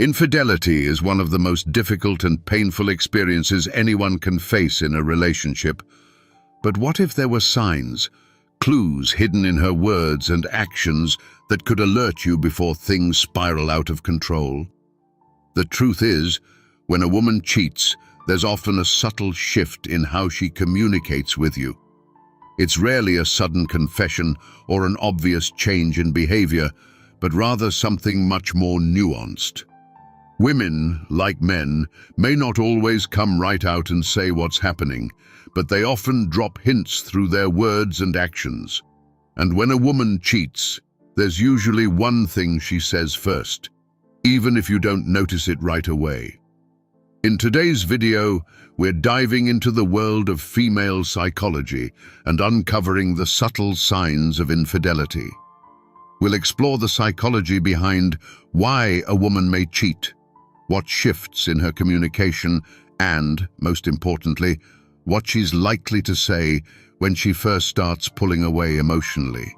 Infidelity is one of the most difficult and painful experiences anyone can face in a relationship. But what if there were signs, clues hidden in her words and actions that could alert you before things spiral out of control? The truth is, when a woman cheats, there's often a subtle shift in how she communicates with you. It's rarely a sudden confession or an obvious change in behaviour, but rather something much more nuanced. Women, like men, may not always come right out and say what's happening, but they often drop hints through their words and actions. And when a woman cheats, there's usually one thing she says first, even if you don't notice it right away. In today's video, we're diving into the world of female psychology and uncovering the subtle signs of infidelity. We'll explore the psychology behind why a woman may cheat, what shifts in her communication, and, most importantly, what she's likely to say when she first starts pulling away emotionally.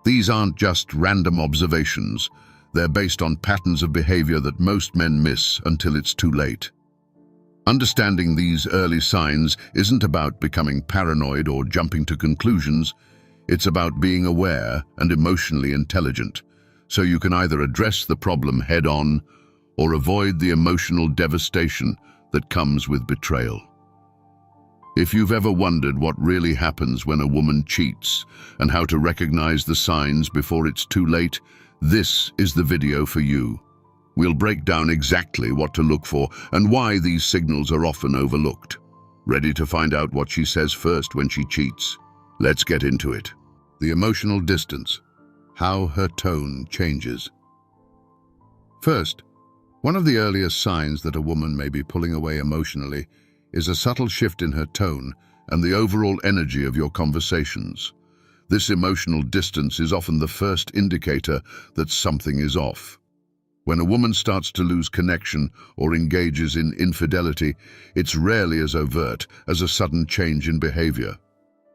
These aren't just random observations. They're based on patterns of behavior that most men miss until it's too late. Understanding these early signs isn't about becoming paranoid or jumping to conclusions. It's about being aware and emotionally intelligent, so you can either address the problem head-on or avoid the emotional devastation that comes with betrayal. If you've ever wondered what really happens when a woman cheats and how to recognize the signs before it's too late, this is the video for you. We'll break down exactly what to look for and why these signals are often overlooked. Ready to find out what she says first when she cheats? Let's get into it. The emotional distance. How her tone changes. First, one of the earliest signs that a woman may be pulling away emotionally is a subtle shift in her tone and the overall energy of your conversations. This emotional distance is often the first indicator that something is off. When a woman starts to lose connection or engages in infidelity, it's rarely as overt as a sudden change in behavior.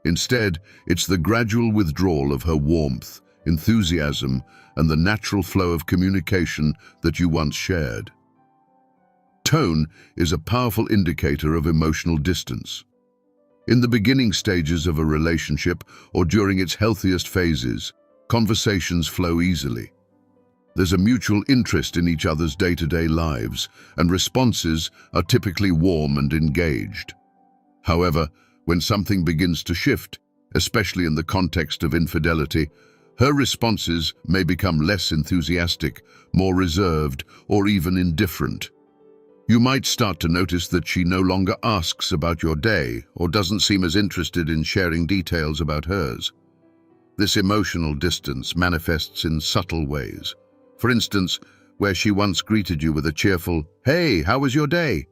Instead, it's the gradual withdrawal of her warmth, enthusiasm, and the natural flow of communication that you once shared. Tone is a powerful indicator of emotional distance. In the beginning stages of a relationship or during its healthiest phases, conversations flow easily. There's a mutual interest in each other's day-to-day lives, and responses are typically warm and engaged. However, when something begins to shift, especially in the context of infidelity, her responses may become less enthusiastic, more reserved, or even indifferent. You might start to notice that she no longer asks about your day or doesn't seem as interested in sharing details about hers. This emotional distance manifests in subtle ways. For instance, where she once greeted you with a cheerful, "Hey, how was your day?"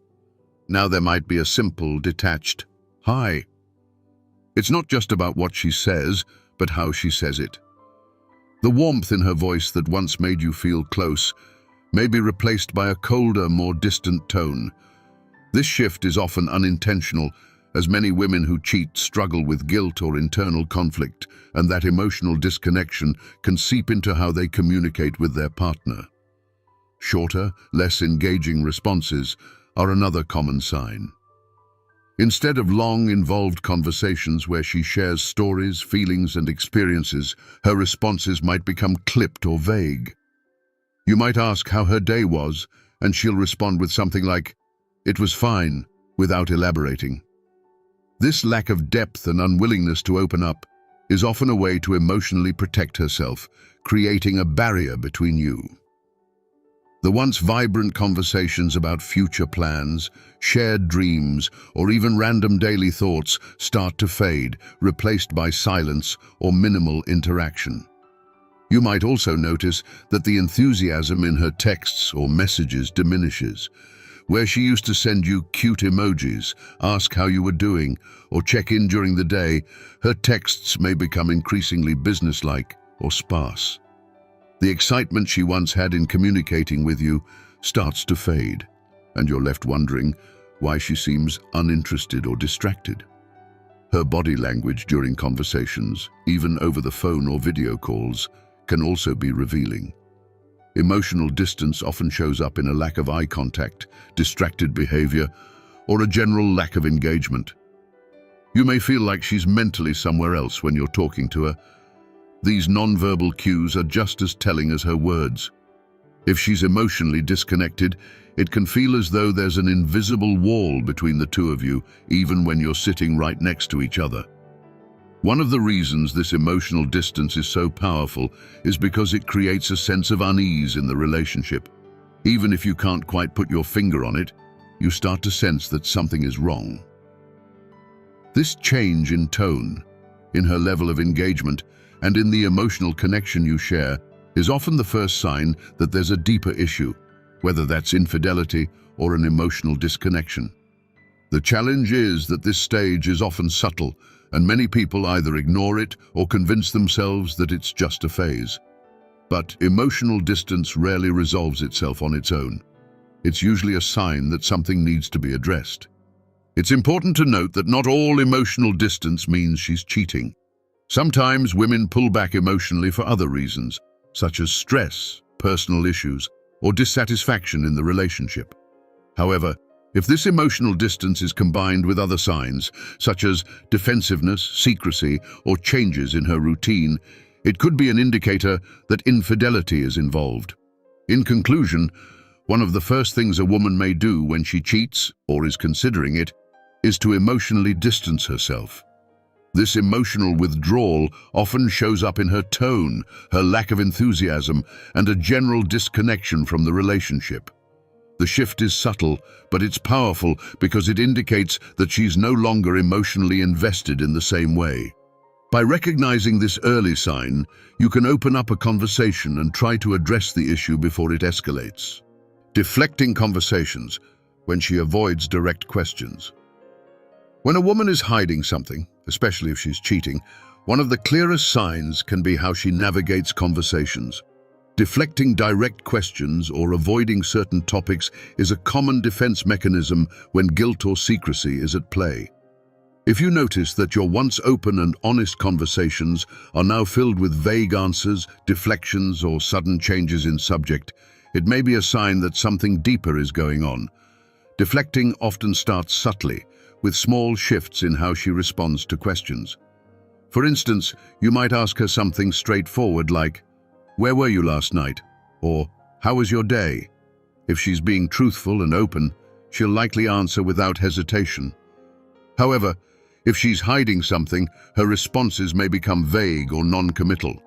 Now there might be a simple, detached, "Hi." It's not just about what she says, but how she says it. The warmth in her voice that once made you feel close may be replaced by a colder, more distant tone. This shift is often unintentional, as many women who cheat struggle with guilt or internal conflict, and that emotional disconnection can seep into how they communicate with their partner. Shorter, less engaging responses are another common sign. Instead of long, involved conversations where she shares stories, feelings, and experiences, her responses might become clipped or vague. You might ask how her day was, and she'll respond with something like, "It was fine," without elaborating. This lack of depth and unwillingness to open up is often a way to emotionally protect herself, creating a barrier between you. The once vibrant conversations about future plans, shared dreams, or even random daily thoughts start to fade, replaced by silence or minimal interaction. You might also notice that the enthusiasm in her texts or messages diminishes. Where she used to send you cute emojis, ask how you were doing, or check in during the day, her texts may become increasingly businesslike or sparse. The excitement she once had in communicating with you starts to fade, and you're left wondering why she seems uninterested or distracted. Her body language during conversations, even over the phone or video calls, can also be revealing. Emotional distance often shows up in a lack of eye contact, distracted behaviour, or a general lack of engagement. You may feel like she's mentally somewhere else when you're talking to her. These non-verbal cues are just as telling as her words. If she's emotionally disconnected, it can feel as though there's an invisible wall between the two of you, even when you're sitting right next to each other. One of the reasons this emotional distance is so powerful is because it creates a sense of unease in the relationship. Even if you can't quite put your finger on it, you start to sense that something is wrong. This change in tone, in her level of engagement, and in the emotional connection you share is often the first sign that there's a deeper issue, whether that's infidelity or an emotional disconnection. The challenge is that this stage is often subtle, and many people either ignore it or convince themselves that it's just a phase. But emotional distance rarely resolves itself on its own. It's usually a sign that something needs to be addressed. It's important to note that not all emotional distance means she's cheating. Sometimes women pull back emotionally for other reasons, such as stress, personal issues, or dissatisfaction in the relationship. However, if this emotional distance is combined with other signs, such as defensiveness, secrecy, or changes in her routine, it could be an indicator that infidelity is involved. In conclusion, one of the first things a woman may do when she cheats, or is considering it, is to emotionally distance herself. This emotional withdrawal often shows up in her tone, her lack of enthusiasm, and a general disconnection from the relationship. The shift is subtle, but it's powerful because it indicates that she's no longer emotionally invested in the same way. By recognizing this early sign, you can open up a conversation and try to address the issue before it escalates. Deflecting conversations, when she avoids direct questions. When a woman is hiding something, especially if she's cheating, one of the clearest signs can be how she navigates conversations. Deflecting direct questions or avoiding certain topics is a common defense mechanism when guilt or secrecy is at play. If you notice that your once open and honest conversations are now filled with vague answers, deflections, or sudden changes in subject, it may be a sign that something deeper is going on. Deflecting often starts subtly, with small shifts in how she responds to questions. For instance, you might ask her something straightforward like, "Where were you last night?" or "How was your day?" If she's being truthful and open, she'll likely answer without hesitation. However, if she's hiding something, her responses may become vague or non-committal.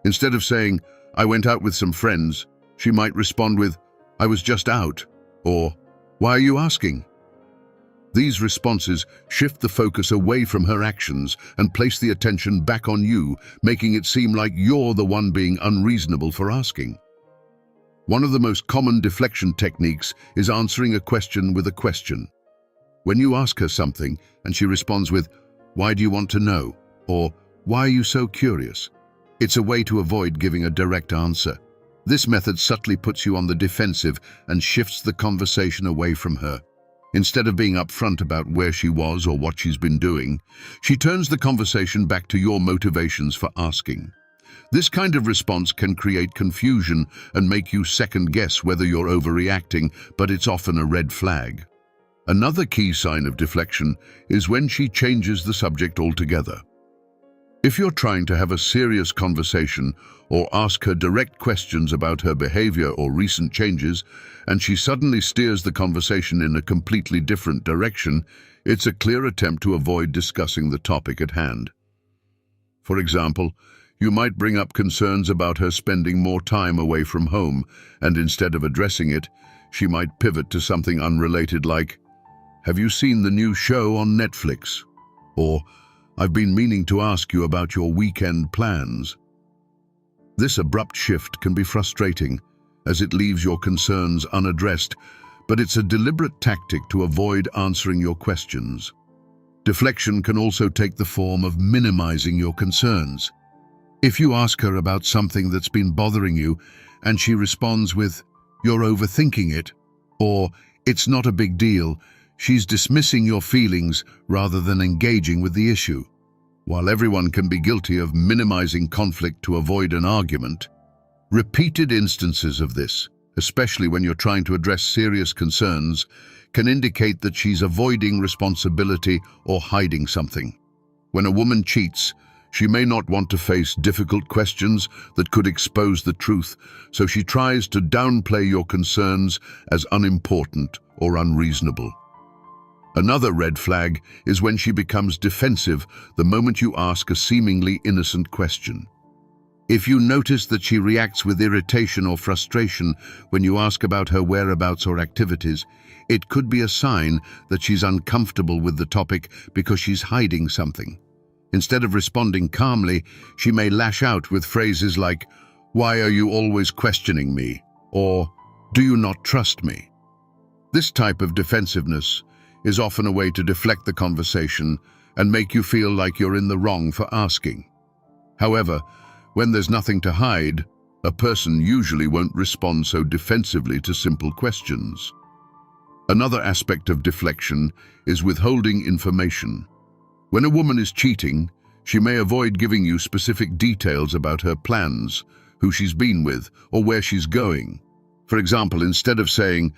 Instead of saying, "I went out with some friends," she might respond with, "I was just out," or "Why are you asking?" These responses shift the focus away from her actions and place the attention back on you, making it seem like you're the one being unreasonable for asking. One of the most common deflection techniques is answering a question with a question. When you ask her something and she responds with, "Why do you want to know?" or "Why are you so curious?" It's a way to avoid giving a direct answer. This method subtly puts you on the defensive and shifts the conversation away from her. Instead of being upfront about where she was or what she's been doing, she turns the conversation back to your motivations for asking. This kind of response can create confusion and make you second-guess whether you're overreacting, but it's often a red flag. Another key sign of deflection is when she changes the subject altogether. If you're trying to have a serious conversation or ask her direct questions about her behavior or recent changes, and she suddenly steers the conversation in a completely different direction, it's a clear attempt to avoid discussing the topic at hand. For example, you might bring up concerns about her spending more time away from home, and instead of addressing it, she might pivot to something unrelated like, "Have you seen the new show on Netflix?" or "I've been meaning to ask you about your weekend plans." This abrupt shift can be frustrating, as it leaves your concerns unaddressed, but it's a deliberate tactic to avoid answering your questions. Deflection can also take the form of minimizing your concerns. If you ask her about something that's been bothering you, and she responds with, "You're overthinking it," or "It's not a big deal," she's dismissing your feelings rather than engaging with the issue. While everyone can be guilty of minimizing conflict to avoid an argument, Repeated instances of this, especially when you're trying to address serious concerns, can indicate that she's avoiding responsibility or hiding something. When a woman cheats, she may not want to face difficult questions that could expose the truth, so she tries to downplay your concerns as unimportant or unreasonable. Another red flag is when she becomes defensive the moment you ask a seemingly innocent question. If you notice that she reacts with irritation or frustration when you ask about her whereabouts or activities, it could be a sign that she's uncomfortable with the topic because she's hiding something. Instead of responding calmly, she may lash out with phrases like, "Why are you always questioning me?" or "Do you not trust me?" This type of defensiveness is often a way to deflect the conversation and make you feel like you're in the wrong for asking. However, when there's nothing to hide, a person usually won't respond so defensively to simple questions. Another aspect of deflection is withholding information. When a woman is cheating, she may avoid giving you specific details about her plans, who she's been with, or where she's going. For example, instead of saying,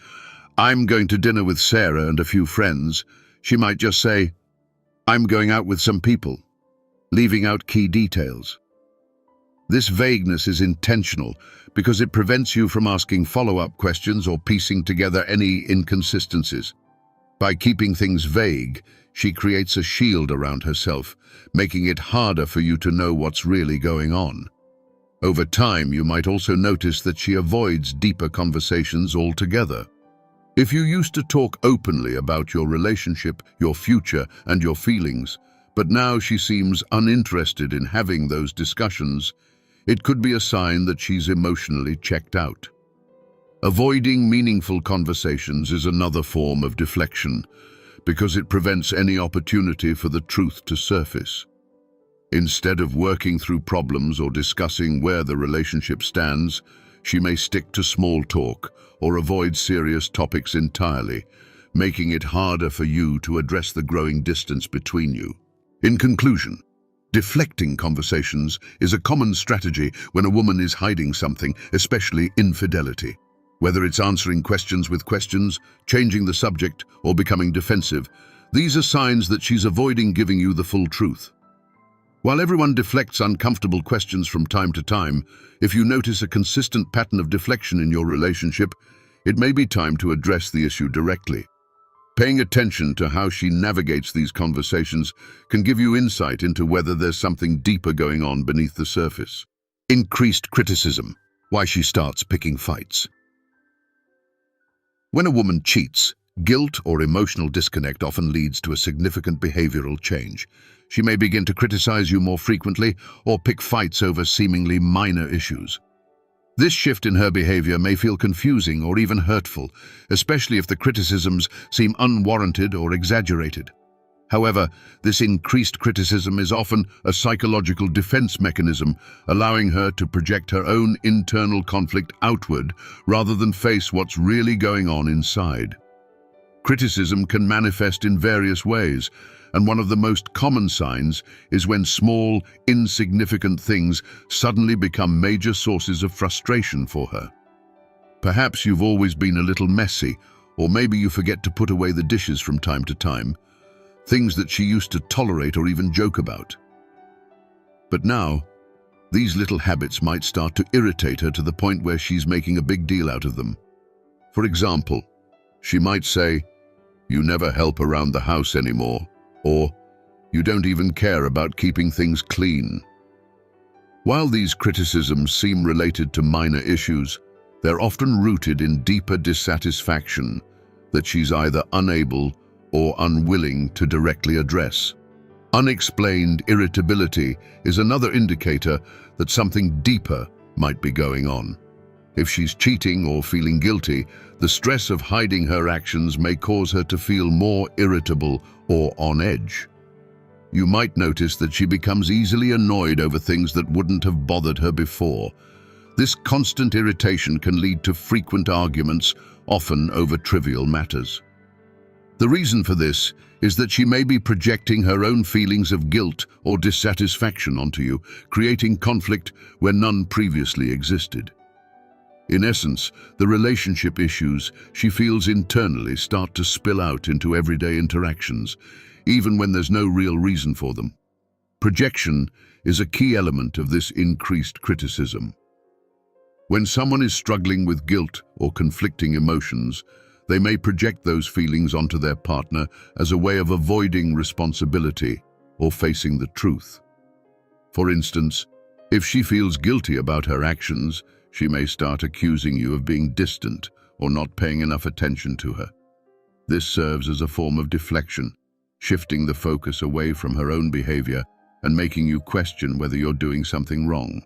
"I'm going to dinner with Sarah and a few friends," she might just say, "I'm going out with some people," leaving out key details. This vagueness is intentional because it prevents you from asking follow-up questions or piecing together any inconsistencies. By keeping things vague, she creates a shield around herself, making it harder for you to know what's really going on. Over time, you might also notice that she avoids deeper conversations altogether. If you used to talk openly about your relationship, your future, and your feelings, but now she seems uninterested in having those discussions, it could be a sign that she's emotionally checked out. Avoiding meaningful conversations is another form of deflection, because it prevents any opportunity for the truth to surface. Instead of working through problems or discussing where the relationship stands, she may stick to small talk or avoid serious topics entirely, making it harder for you to address the growing distance between you. In conclusion, deflecting conversations is a common strategy when a woman is hiding something, especially infidelity. Whether it's answering questions with questions, changing the subject, or becoming defensive, these are signs that she's avoiding giving you the full truth. While everyone deflects uncomfortable questions from time to time, if you notice a consistent pattern of deflection in your relationship, it may be time to address the issue directly. Paying attention to how she navigates these conversations can give you insight into whether there's something deeper going on beneath the surface. Increased criticism. Why she starts picking fights. When a woman cheats, guilt or emotional disconnect often leads to a significant behavioral change. She may begin to criticize you more frequently or pick fights over seemingly minor issues. This shift in her behavior may feel confusing or even hurtful, especially if the criticisms seem unwarranted or exaggerated. However, this increased criticism is often a psychological defense mechanism, allowing her to project her own internal conflict outward rather than face what's really going on inside. Criticism can manifest in various ways, and one of the most common signs is when small, insignificant things suddenly become major sources of frustration for her. Perhaps you've always been a little messy, or maybe you forget to put away the dishes from time to time, things that she used to tolerate or even joke about. But now, these little habits might start to irritate her to the point where she's making a big deal out of them. For example, she might say, "You never help around the house anymore," or "You don't even care about keeping things clean." While these criticisms seem related to minor issues, they're often rooted in deeper dissatisfaction that she's either unable or unwilling to directly address. Unexplained irritability is another indicator that something deeper might be going on. If she's cheating or feeling guilty, the stress of hiding her actions may cause her to feel more irritable or on edge. You might notice that she becomes easily annoyed over things that wouldn't have bothered her before. This constant irritation can lead to frequent arguments, often over trivial matters. The reason for this is that she may be projecting her own feelings of guilt or dissatisfaction onto you, creating conflict where none previously existed. In essence, the relationship issues she feels internally start to spill out into everyday interactions, even when there's no real reason for them. Projection is a key element of this increased criticism. When someone is struggling with guilt or conflicting emotions, they may project those feelings onto their partner as a way of avoiding responsibility or facing the truth. For instance, if she feels guilty about her actions, she may start accusing you of being distant or not paying enough attention to her. This serves as a form of deflection, shifting the focus away from her own behavior and making you question whether you're doing something wrong.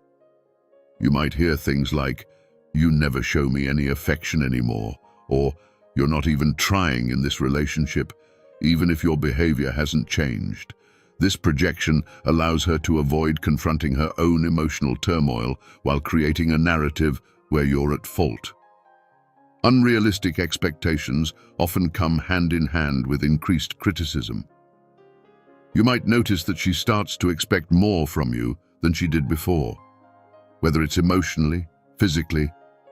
You might hear things like, "You never show me any affection anymore," or "You're not even trying in this relationship, even if your behavior hasn't changed." This projection allows her to avoid confronting her own emotional turmoil while creating a narrative where you're at fault. Unrealistic expectations often come hand in hand with increased criticism. You might notice that she starts to expect more from you than she did before, whether it's emotionally, physically,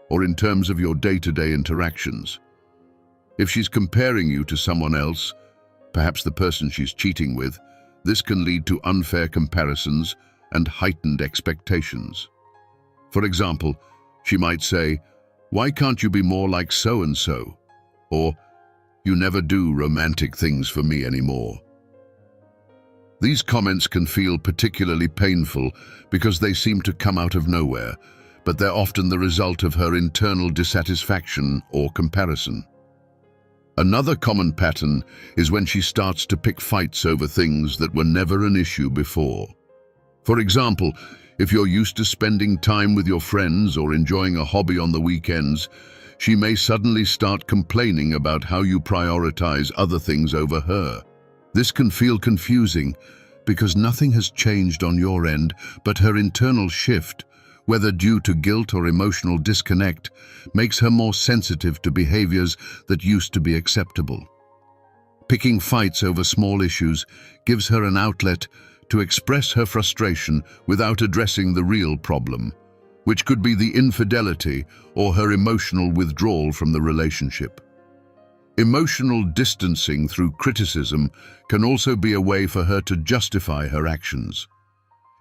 or in terms of your day-to-day interactions. If she's comparing you to someone else, perhaps the person she's cheating with, this can lead to unfair comparisons and heightened expectations. For example, she might say, "Why can't you be more like so-and-so?" Or, "You never do romantic things for me anymore." These comments can feel particularly painful because they seem to come out of nowhere, but they're often the result of her internal dissatisfaction or comparison. Another common pattern is when she starts to pick fights over things that were never an issue before. For example, if you're used to spending time with your friends or enjoying a hobby on the weekends, she may suddenly start complaining about how you prioritize other things over her. This can feel confusing because nothing has changed on your end, but her internal shift, whether due to guilt or emotional disconnect, makes her more sensitive to behaviors that used to be acceptable. Picking fights over small issues gives her an outlet to express her frustration without addressing the real problem, which could be the infidelity or her emotional withdrawal from the relationship. Emotional distancing through criticism can also be a way for her to justify her actions.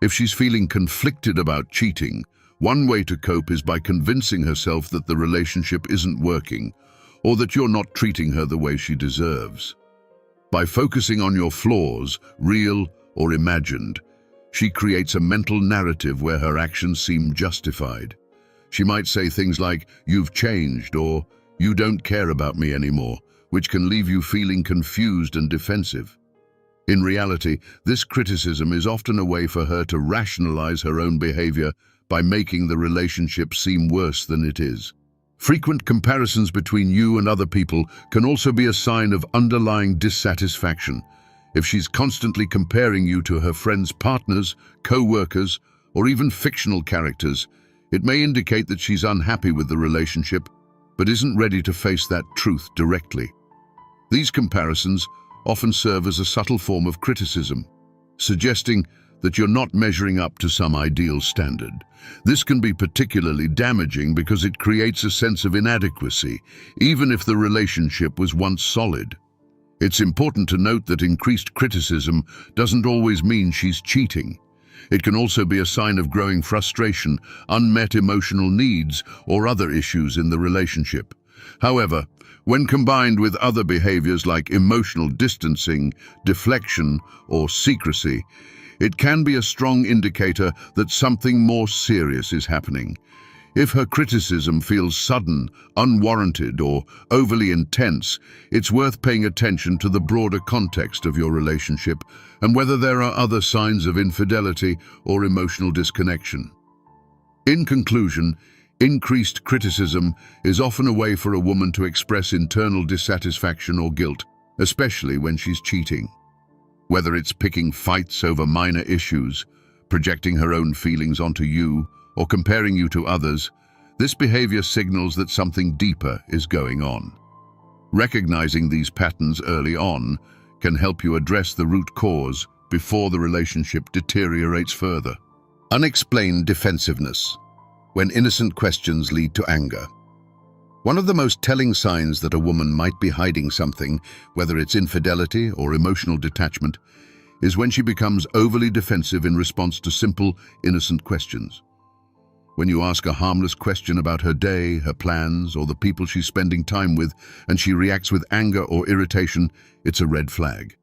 If she's feeling conflicted about cheating, one way to cope is by convincing herself that the relationship isn't working or that you're not treating her the way she deserves. By focusing on your flaws, real or imagined, she creates a mental narrative where her actions seem justified. She might say things like, "You've changed," or "You don't care about me anymore," which can leave you feeling confused and defensive. In reality, this criticism is often a way for her to rationalize her own behavior by making the relationship seem worse than it is. Frequent comparisons between you and other people can also be a sign of underlying dissatisfaction. If she's constantly comparing you to her friends' partners, co-workers, or even fictional characters, it may indicate that she's unhappy with the relationship, but isn't ready to face that truth directly. These comparisons often serve as a subtle form of criticism, suggesting that you're not measuring up to some ideal standard. This can be particularly damaging because it creates a sense of inadequacy, even if the relationship was once solid. It's important to note that increased criticism doesn't always mean she's cheating. It can also be a sign of growing frustration, unmet emotional needs, or other issues in the relationship. However, when combined with other behaviors like emotional distancing, deflection, or secrecy, it can be a strong indicator that something more serious is happening. If her criticism feels sudden, unwarranted, or overly intense, it's worth paying attention to the broader context of your relationship and whether there are other signs of infidelity or emotional disconnection. In conclusion, increased criticism is often a way for a woman to express internal dissatisfaction or guilt, especially when she's cheating. Whether it's picking fights over minor issues, projecting her own feelings onto you, or comparing you to others, this behavior signals that something deeper is going on. Recognizing these patterns early on can help you address the root cause before the relationship deteriorates further. Unexplained defensiveness. when innocent questions lead to anger. One of the most telling signs that a woman might be hiding something, whether it's infidelity or emotional detachment, is when she becomes overly defensive in response to simple, innocent questions. When you ask a harmless question about her day, her plans, or the people she's spending time with, and she reacts with anger or irritation, it's a red flag.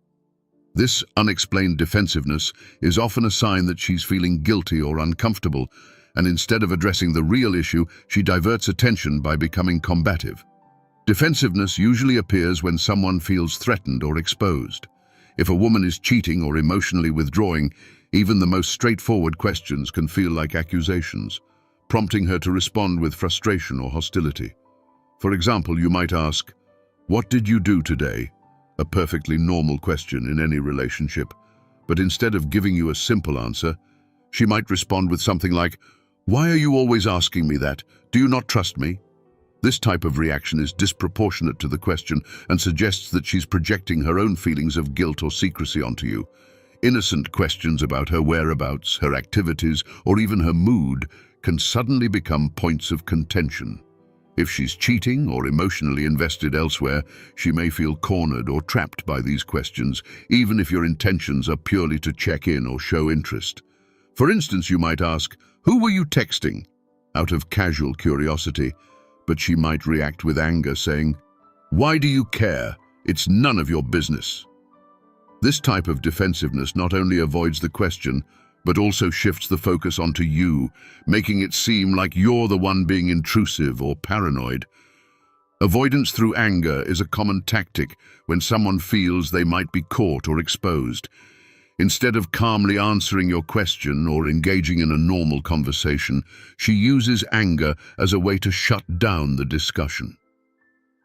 This unexplained defensiveness is often a sign that she's feeling guilty or uncomfortable, and instead of addressing the real issue, she diverts attention by becoming combative. Defensiveness usually appears when someone feels threatened or exposed. If a woman is cheating or emotionally withdrawing, even the most straightforward questions can feel like accusations, prompting her to respond with frustration or hostility. For example, you might ask, "What did you do today?" A perfectly normal question in any relationship. But instead of giving you a simple answer, she might respond with something like, "Why are you always asking me that? Do you not trust me?" This type of reaction is disproportionate to the question and suggests that she's projecting her own feelings of guilt or secrecy onto you. Innocent questions about her whereabouts, her activities, or even her mood can suddenly become points of contention. If she's cheating or emotionally invested elsewhere, she may feel cornered or trapped by these questions, even if your intentions are purely to check in or show interest. For instance, you might ask, "Who were you texting?" out of casual curiosity, but she might react with anger, saying, "Why do you care? It's none of your business." This type of defensiveness not only avoids the question, but also shifts the focus onto you, making it seem like you're the one being intrusive or paranoid. Avoidance through anger is a common tactic when someone feels they might be caught or exposed. Instead of calmly answering your question or engaging in a normal conversation, she uses anger as a way to shut down the discussion.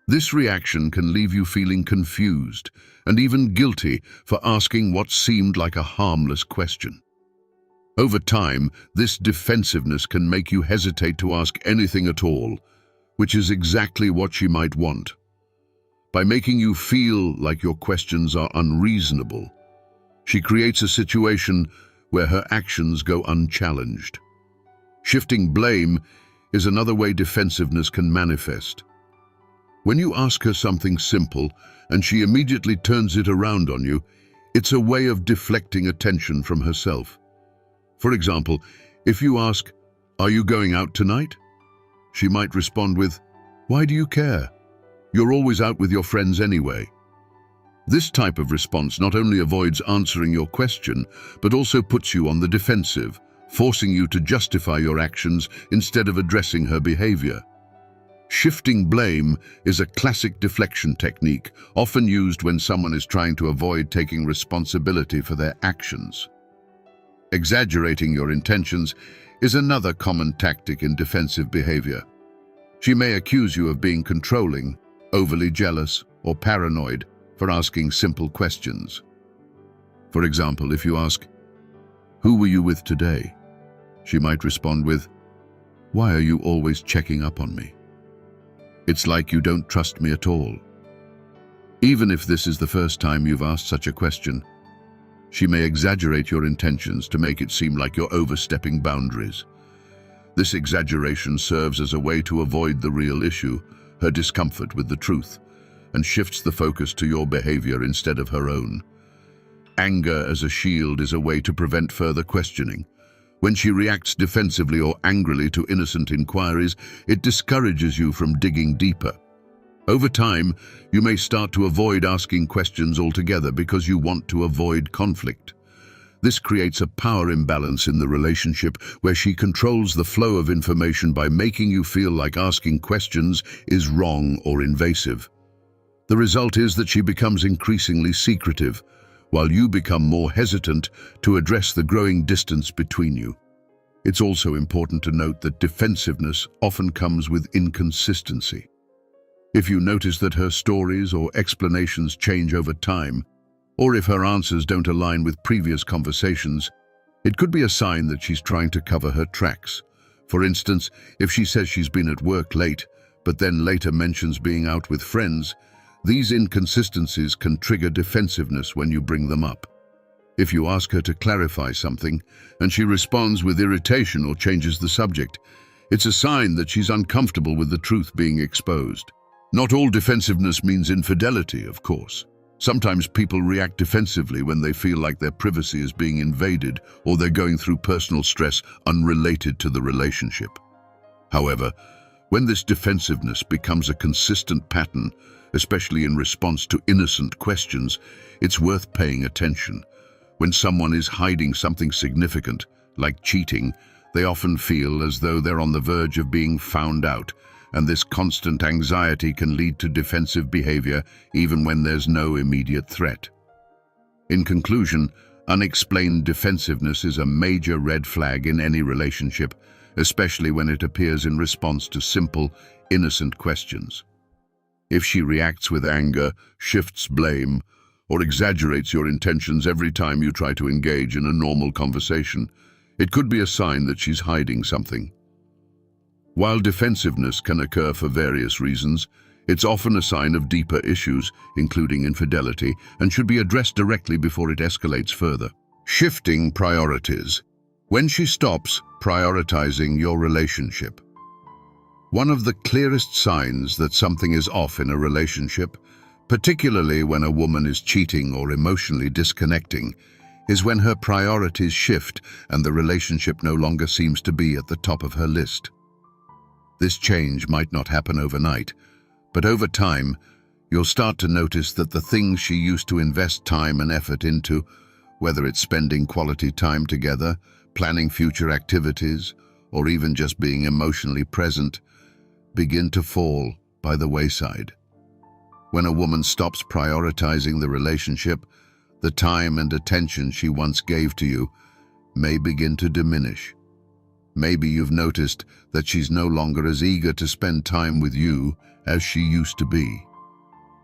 This reaction can leave you feeling confused and even guilty for asking what seemed like a harmless question. Over time, this defensiveness can make you hesitate to ask anything at all, which is exactly what she might want. By making you feel like your questions are unreasonable, she creates a situation where her actions go unchallenged. Shifting blame is another way defensiveness can manifest. When you ask her something simple and she immediately turns it around on you, it's a way of deflecting attention from herself. For example, if you ask, "Are you going out tonight?" she might respond with, "Why do you care? You're always out with your friends anyway." This type of response not only avoids answering your question, but also puts you on the defensive, forcing you to justify your actions instead of addressing her behavior. Shifting blame is a classic deflection technique, often used when someone is trying to avoid taking responsibility for their actions. Exaggerating your intentions is another common tactic in defensive behavior. She may accuse you of being controlling, overly jealous, or paranoid for asking simple questions. For example, if you ask, "Who were you with today?" she might respond with, "Why are you always checking up on me? It's like you don't trust me at all." Even if this is the first time you've asked such a question, she may exaggerate your intentions to make it seem like you're overstepping boundaries. This exaggeration serves as a way to avoid the real issue, her discomfort with the truth, and shifts the focus to your behavior instead of her own. Anger as a shield is a way to prevent further questioning. When she reacts defensively or angrily to innocent inquiries, it discourages you from digging deeper. Over time, you may start to avoid asking questions altogether because you want to avoid conflict. This creates a power imbalance in the relationship where she controls the flow of information by making you feel like asking questions is wrong or invasive. The result is that she becomes increasingly secretive, while you become more hesitant to address the growing distance between you. It's also important to note that defensiveness often comes with inconsistency. If you notice that her stories or explanations change over time, or if her answers don't align with previous conversations, it could be a sign that she's trying to cover her tracks. For instance, if she says she's been at work late, but then later mentions being out with friends, these inconsistencies can trigger defensiveness when you bring them up. If you ask her to clarify something, and she responds with irritation or changes the subject, It's a sign that she's uncomfortable with the truth being exposed. Not all defensiveness means infidelity, of course. Sometimes people react defensively when they feel like their privacy is being invaded or they're going through personal stress unrelated to the relationship. However, when this defensiveness becomes a consistent pattern, especially in response to innocent questions, it's worth paying attention. When someone is hiding something significant, like cheating, they often feel as though they're on the verge of being found out, and this constant anxiety can lead to defensive behavior even when there's no immediate threat. In conclusion, unexplained defensiveness is a major red flag in any relationship, especially when it appears in response to simple, innocent questions. If she reacts with anger, shifts blame, or exaggerates your intentions every time you try to engage in a normal conversation, it could be a sign that she's hiding something. While defensiveness can occur for various reasons, it's often a sign of deeper issues, including infidelity, and should be addressed directly before it escalates further. Shifting priorities. When she stops prioritizing your relationship. One of the clearest signs that something is off in a relationship, particularly when a woman is cheating or emotionally disconnecting, is when her priorities shift and the relationship no longer seems to be at the top of her list. This change might not happen overnight, but over time, you'll start to notice that the things she used to invest time and effort into, whether it's spending quality time together, planning future activities, or even just being emotionally present, begin to fall by the wayside. When a woman stops prioritizing the relationship, the time and attention she once gave to you may begin to diminish. Maybe you've noticed that she's no longer as eager to spend time with you as she used to be.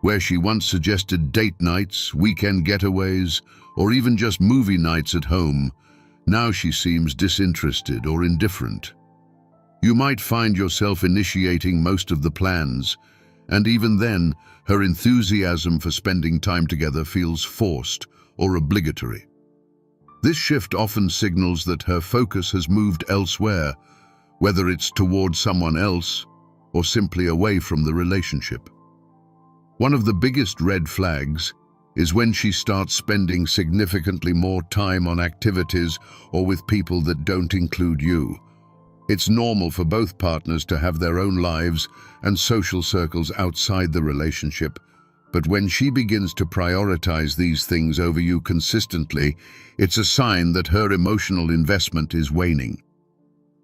Where she once suggested date nights, weekend getaways, or even just movie nights at home, now she seems disinterested or indifferent. You might find yourself initiating most of the plans, and even then, her enthusiasm for spending time together feels forced or obligatory. This shift often signals that her focus has moved elsewhere, whether it's towards someone else or simply away from the relationship. One of the biggest red flags is when she starts spending significantly more time on activities or with people that don't include you. It's normal for both partners to have their own lives and social circles outside the relationship, but when she begins to prioritize these things over you consistently, it's a sign that her emotional investment is waning.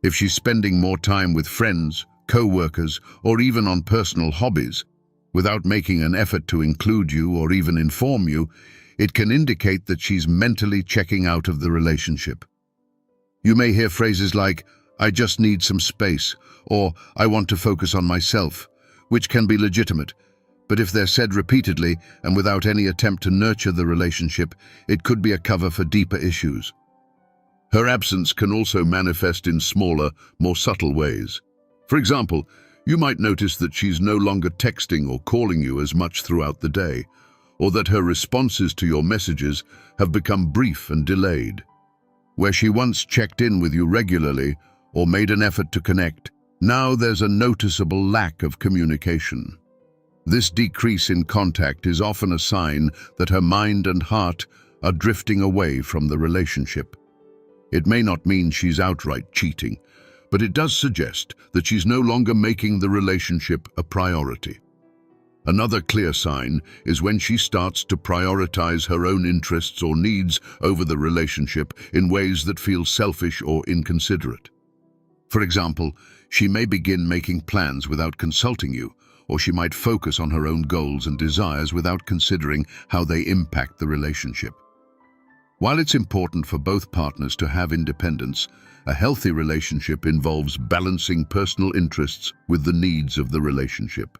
If she's spending more time with friends, co-workers, or even on personal hobbies, without making an effort to include you or even inform you, it can indicate that she's mentally checking out of the relationship. You may hear phrases like, "I just need some space," or "I want to focus on myself," which can be legitimate. But if they're said repeatedly and without any attempt to nurture the relationship, it could be a cover for deeper issues. Her absence can also manifest in smaller, more subtle ways. For example, you might notice that she's no longer texting or calling you as much throughout the day, or that her responses to your messages have become brief and delayed. Where she once checked in with you regularly or made an effort to connect, now there's a noticeable lack of communication. This decrease in contact is often a sign that her mind and heart are drifting away from the relationship. It may not mean she's outright cheating, but it does suggest that she's no longer making the relationship a priority. Another clear sign is when she starts to prioritize her own interests or needs over the relationship in ways that feel selfish or inconsiderate. For example, she may begin making plans without consulting you, or she might focus on her own goals and desires without considering how they impact the relationship. While it's important for both partners to have independence, a healthy relationship involves balancing personal interests with the needs of the relationship.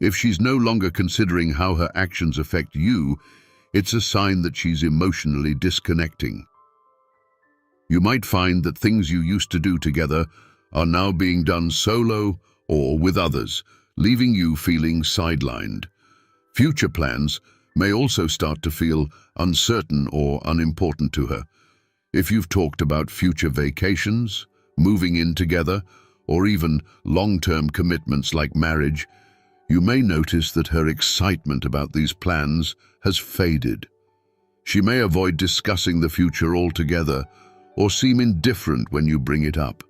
If she's no longer considering how her actions affect you, it's a sign that she's emotionally disconnecting. You might find that things you used to do together are now being done solo or with others, leaving you feeling sidelined. Future plans may also start to feel uncertain or unimportant to her. If you've talked about future vacations, moving in together, or even long-term commitments like marriage, you may notice that her excitement about these plans has faded. She may avoid discussing the future altogether or seem indifferent when you bring it up.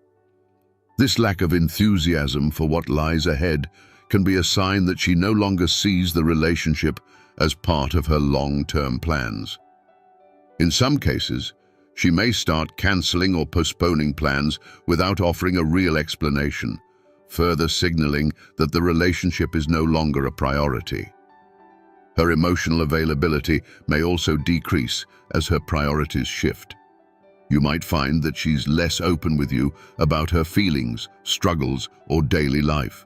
This lack of enthusiasm for what lies ahead can be a sign that she no longer sees the relationship as part of her long-term plans. In some cases, she may start cancelling or postponing plans without offering a real explanation, further signaling that the relationship is no longer a priority. Her emotional availability may also decrease as her priorities shift. You might find that she's less open with you about her feelings, struggles, or daily life.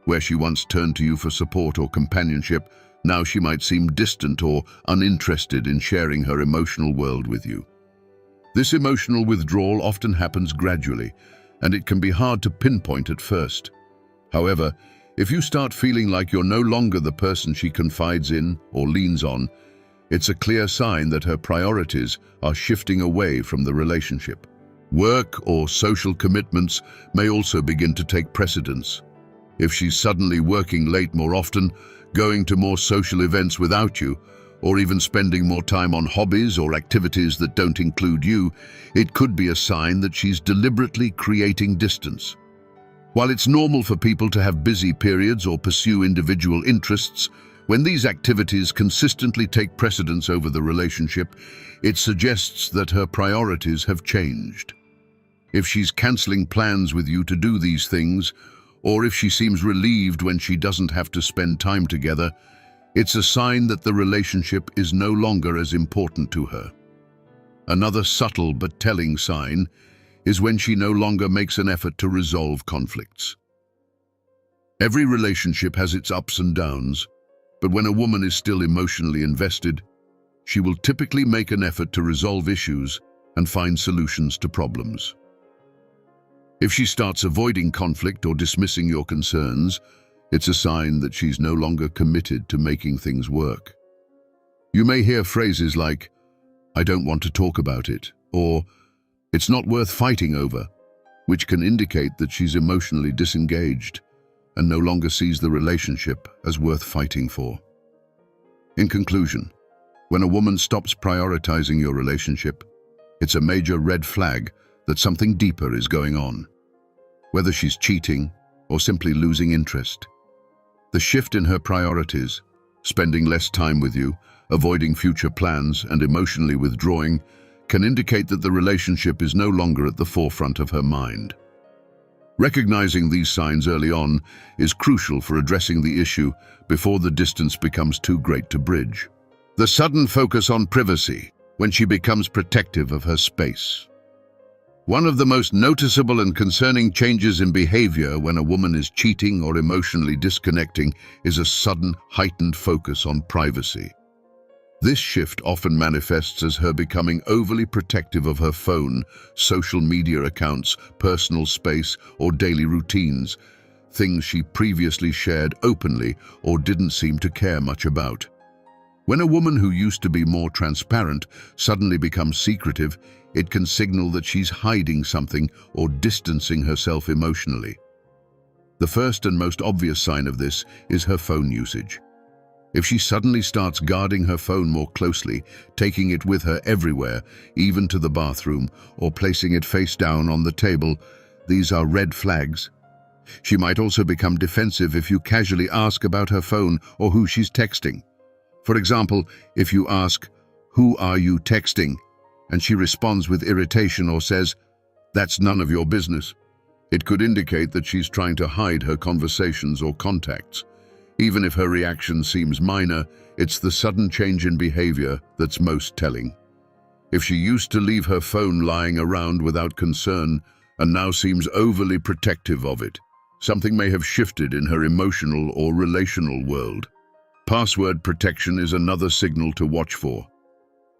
Where she once turned to you for support or companionship, now she might seem distant or uninterested in sharing her emotional world with you. This emotional withdrawal often happens gradually, and it can be hard to pinpoint at first. However, if you start feeling like you're no longer the person she confides in or leans on, it's a clear sign that her priorities are shifting away from the relationship. Work or social commitments may also begin to take precedence. If she's suddenly working late more often, going to more social events without you, or even spending more time on hobbies or activities that don't include you, it could be a sign that she's deliberately creating distance. While it's normal for people to have busy periods or pursue individual interests, when these activities consistently take precedence over the relationship, it suggests that her priorities have changed. If she's cancelling plans with you to do these things, or if she seems relieved when she doesn't have to spend time together, it's a sign that the relationship is no longer as important to her. Another subtle but telling sign is when she no longer makes an effort to resolve conflicts. Every relationship has its ups and downs, but when a woman is still emotionally invested, she will typically make an effort to resolve issues and find solutions to problems. If she starts avoiding conflict or dismissing your concerns, it's a sign that she's no longer committed to making things work. You may hear phrases like, "I don't want to talk about it," or "It's not worth fighting over," which can indicate that she's emotionally disengaged and no longer sees the relationship as worth fighting for. In conclusion, when a woman stops prioritizing your relationship, it's a major red flag that something deeper is going on. Whether she's cheating or simply losing interest, the shift in her priorities, spending less time with you, avoiding future plans, and emotionally withdrawing, can indicate that the relationship is no longer at the forefront of her mind. Recognizing these signs early on is crucial for addressing the issue before the distance becomes too great to bridge. The sudden focus on privacy, when she becomes protective of her space. One of the most noticeable and concerning changes in behavior when a woman is cheating or emotionally disconnecting is a sudden, heightened focus on privacy. This shift often manifests as her becoming overly protective of her phone, social media accounts, personal space, or daily routines, things she previously shared openly or didn't seem to care much about. When a woman who used to be more transparent suddenly becomes secretive, it can signal that she's hiding something or distancing herself emotionally. The first and most obvious sign of this is her phone usage. If she suddenly starts guarding her phone more closely, taking it with her everywhere, even to the bathroom, or placing it face down on the table, these are red flags. She might also become defensive if you casually ask about her phone or who she's texting. For example, if you ask, "Who are you texting?" and she responds with irritation or says, "That's none of your business," it could indicate that she's trying to hide her conversations or contacts. Even if her reaction seems minor, it's the sudden change in behavior that's most telling. If she used to leave her phone lying around without concern and now seems overly protective of it, something may have shifted in her emotional or relational world. Password protection is another signal to watch for.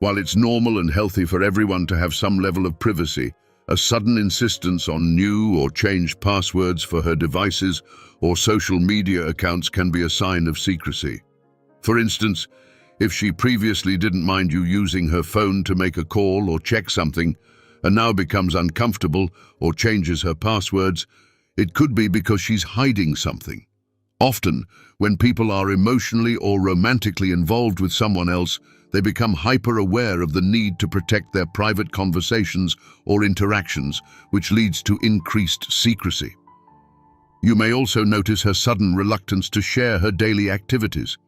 While it's normal and healthy for everyone to have some level of privacy, a sudden insistence on new or changed passwords for her devices or social media accounts can be a sign of secrecy. For instance, if she previously didn't mind you using her phone to make a call or check something, and now becomes uncomfortable or changes her passwords, It could be because she's hiding something. Often, when people are emotionally or romantically involved with someone else, they become hyper-aware of the need to protect their private conversations or interactions, which leads to increased secrecy. You may also notice her sudden reluctance to share her daily activities.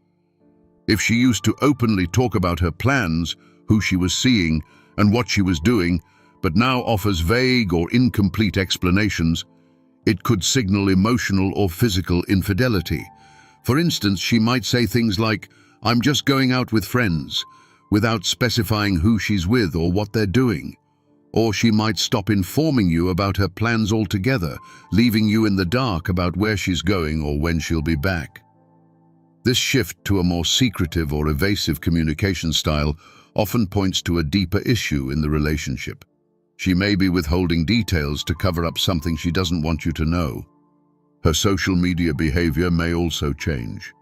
If she used to openly talk about her plans, who she was seeing, and what she was doing, but now offers vague or incomplete explanations, it could signal emotional or physical infidelity. For instance, she might say things like, "I'm just going out with friends," without specifying who she's with or what they're doing. Or she might stop informing you about her plans altogether, leaving you in the dark about where she's going or when she'll be back. This shift to a more secretive or evasive communication style often points to a deeper issue in the relationship. She may be withholding details to cover up something she doesn't want you to know. Her social media behavior may also change.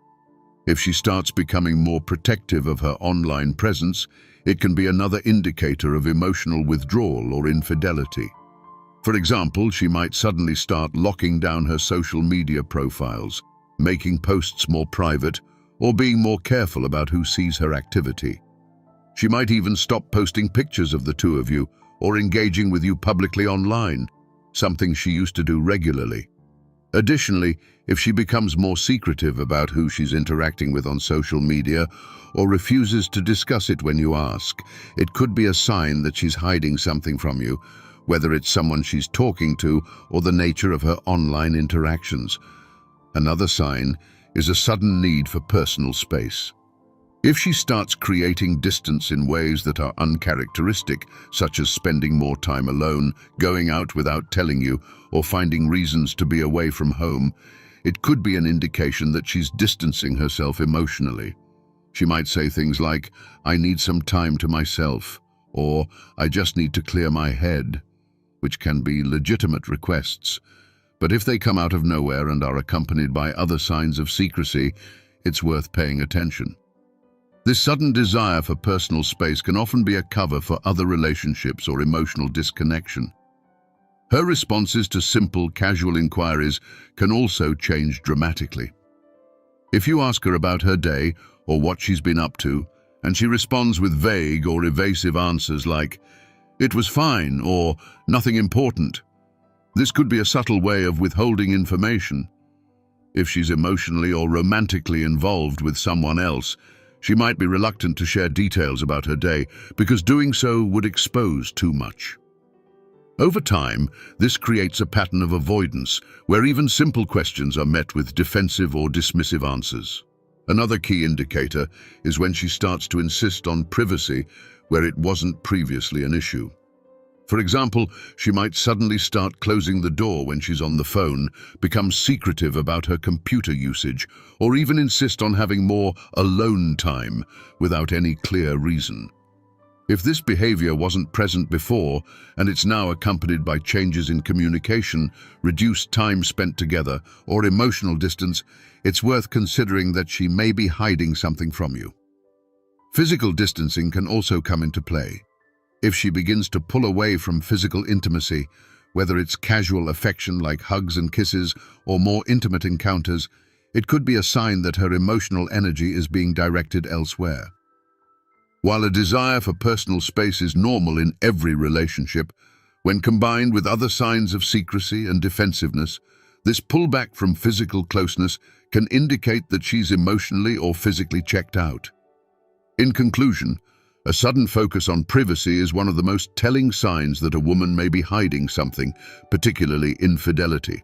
If she starts becoming more protective of her online presence, it can be another indicator of emotional withdrawal or infidelity. For example, she might suddenly start locking down her social media profiles, making posts more private, or being more careful about who sees her activity. She might even stop posting pictures of the two of you or engaging with you publicly online, something she used to do regularly. Additionally, if she becomes more secretive about who she's interacting with on social media or refuses to discuss it when you ask, it could be a sign that she's hiding something from you, whether it's someone she's talking to or the nature of her online interactions. Another sign is a sudden need for personal space. If she starts creating distance in ways that are uncharacteristic, such as spending more time alone, going out without telling you, or finding reasons to be away from home, it could be an indication that she's distancing herself emotionally. She might say things like, "I need some time to myself," or "I just need to clear my head," which can be legitimate requests. But if they come out of nowhere and are accompanied by other signs of secrecy, it's worth paying attention. This sudden desire for personal space can often be a cover for other relationships or emotional disconnection. Her responses to simple, casual inquiries can also change dramatically. If you ask her about her day or what she's been up to, and she responds with vague or evasive answers like, "It was fine," or "nothing important," this could be a subtle way of withholding information. If she's emotionally or romantically involved with someone else, she might be reluctant to share details about her day because doing so would expose too much. Over time, this creates a pattern of avoidance where even simple questions are met with defensive or dismissive answers. Another key indicator is when she starts to insist on privacy where it wasn't previously an issue. For example, she might suddenly start closing the door when she's on the phone, become secretive about her computer usage, or even insist on having more alone time without any clear reason. If this behavior wasn't present before, and it's now accompanied by changes in communication, reduced time spent together, or emotional distance, it's worth considering that she may be hiding something from you. Physical distancing can also come into play. If she begins to pull away from physical intimacy, whether it's casual affection like hugs and kisses or more intimate encounters, it could be a sign that her emotional energy is being directed elsewhere. While a desire for personal space is normal in every relationship, when combined with other signs of secrecy and defensiveness, this pullback from physical closeness can indicate that she's emotionally or physically checked out. In conclusion, a sudden focus on privacy is one of the most telling signs that a woman may be hiding something, particularly infidelity.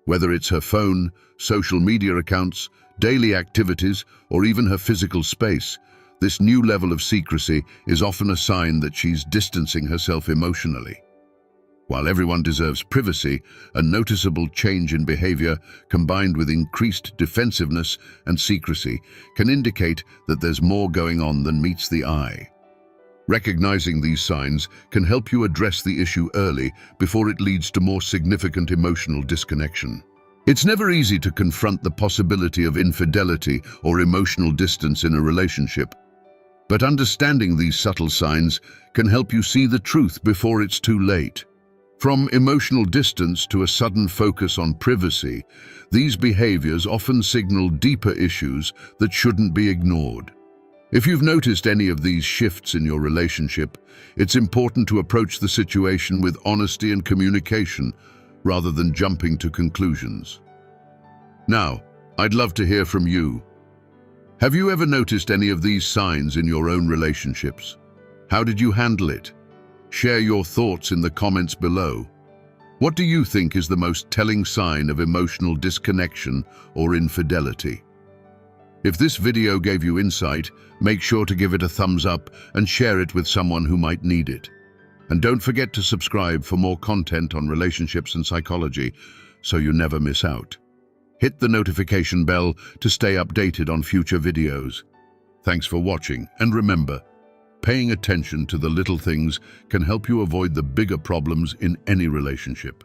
Whether it's her phone, social media accounts, daily activities, or even her physical space, this new level of secrecy is often a sign that she's distancing herself emotionally. While everyone deserves privacy, a noticeable change in behavior combined with increased defensiveness and secrecy can indicate that there's more going on than meets the eye. Recognizing these signs can help you address the issue early before it leads to more significant emotional disconnection. It's never easy to confront the possibility of infidelity or emotional distance in a relationship, but understanding these subtle signs can help you see the truth before it's too late. From emotional distance to a sudden focus on privacy, these behaviors often signal deeper issues that shouldn't be ignored. If you've noticed any of these shifts in your relationship, it's important to approach the situation with honesty and communication, rather than jumping to conclusions. Now, I'd love to hear from you. Have you ever noticed any of these signs in your own relationships? How did you handle it? Share your thoughts in the comments below. What do you think is the most telling sign of emotional disconnection or infidelity? If this video gave you insight, make sure to give it a thumbs up and share it with someone who might need it. And don't forget to subscribe for more content on relationships and psychology, so you never miss out. Hit the notification bell to stay updated on future videos. Thanks for watching, and remember, paying attention to the little things can help you avoid the bigger problems in any relationship.